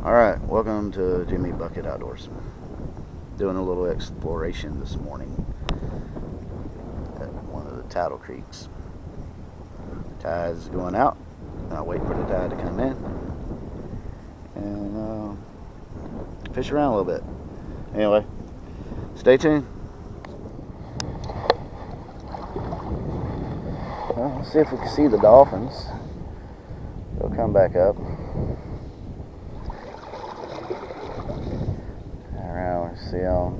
Alright, welcome to Jimmy Bucket Outdoors. Doing a little exploration this morning at one of the tidal creeks. Tide's going out. I'll wait for the tide to come in and fish around a little bit. Anyway, stay tuned. Well, let's see if we can see the dolphins. They'll come back up. See them.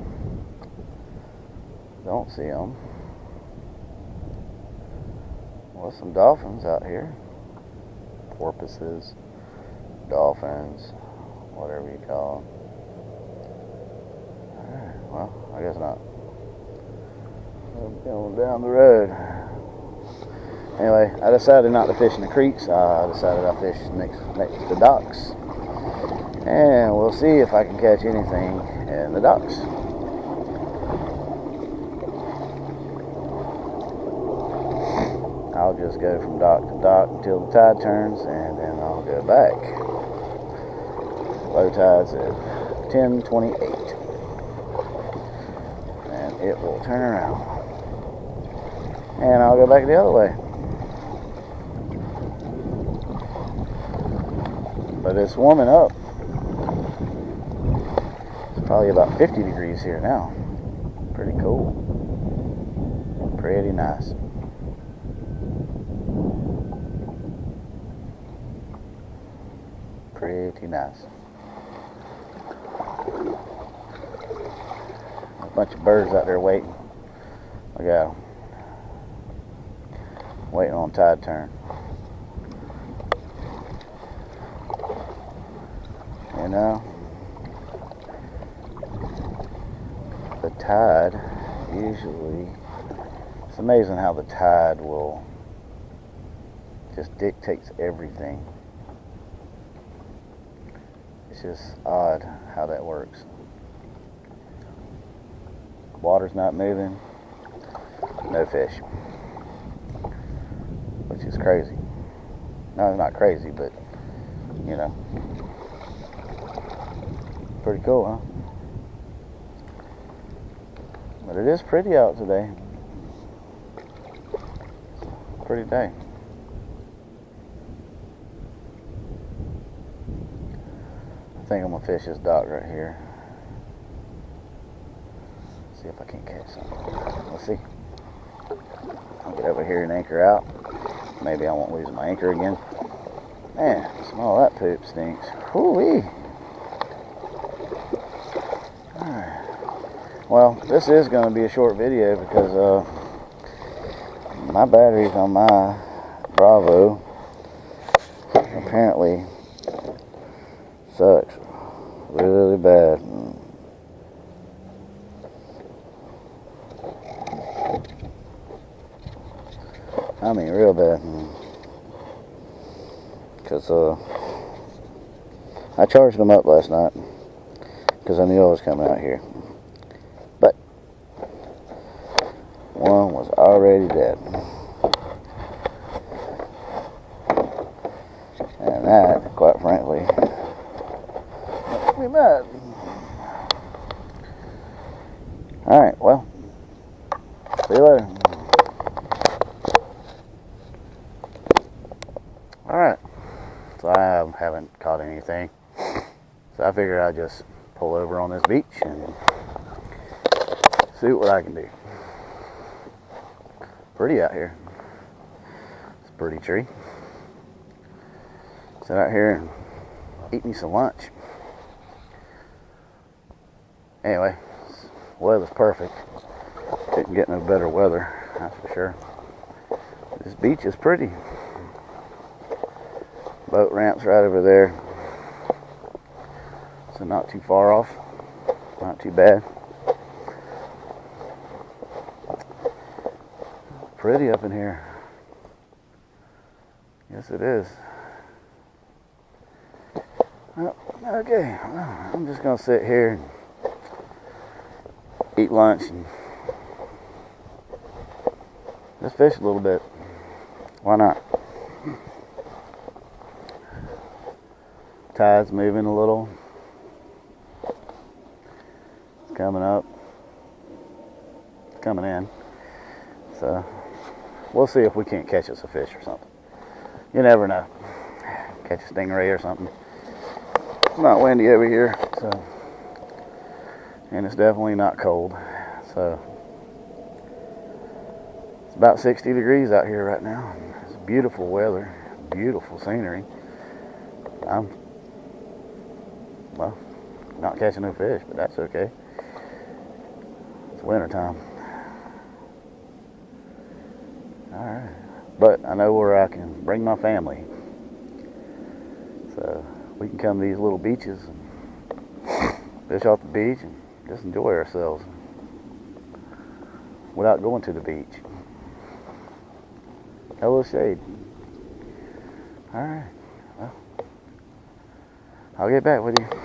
Don't see them. Well, some dolphins out here. Porpoises, dolphins, whatever you call them. Alright, well, I guess not. I'm going down the road. Anyway, I decided not to fish in the creeks. I decided I'll fish next to docks. And we'll see if I can catch anything in the docks. I'll just go from dock to dock until the tide turns, and then I'll go back. Low tide's at 10:28, and it will turn around, and I'll go back the other way. But it's warming up. Probably about 50 degrees here now. Pretty cool. Pretty nice. Pretty nice. A bunch of birds out there waiting. Look at them. Waiting on tide turn. You know, the tide usually, it's amazing how the tide will just dictates everything. It's just odd how that works. Water's not moving, no fish, which is crazy. No, not crazy, but you know, pretty cool, huh? But it is pretty out today. Pretty day. I think I'm gonna fish this dock right here. See if I can catch something. Let's see. I'll get over here and anchor out. Maybe I won't lose my anchor again. Man, smell that poop stinks. Whoo-wee. Alright. Well, this is going to be a short video because my batteries on my Bravo apparently sucks really bad. I mean real bad. Because I charged them up last night because I knew I was coming out here. But one was already dead. And that, quite frankly, makes me mad. Alright, well, see you later. Alright, so I haven't caught anything. So I figured I'd just pull over on this beach and see what I can do. Pretty out here. It's a pretty tree. Sit out here and eat me some lunch. Anyway, weather's perfect. Couldn't get no better weather, that's for sure. This beach is pretty. Boat ramp's right over there. So not too far off. Not too bad. Pretty up in here. Yes, it is. Well, okay, well, I'm just gonna sit here and eat lunch and just fish a little bit. Why not? Tide's moving a little. It's coming up. It's coming in. So we'll see if we can't catch us a fish or something. You never know. Catch a stingray or something. It's not windy over here, so, and it's definitely not cold. So it's about 60 degrees out here right now. It's beautiful weather, beautiful scenery. I'm, well, not catching no fish, but that's okay. It's winter time. Alright. But I know where I can bring my family. So we can come to these little beaches and fish off the beach and just enjoy ourselves without going to the beach. A little shade. Alright. Well, I'll get back with you.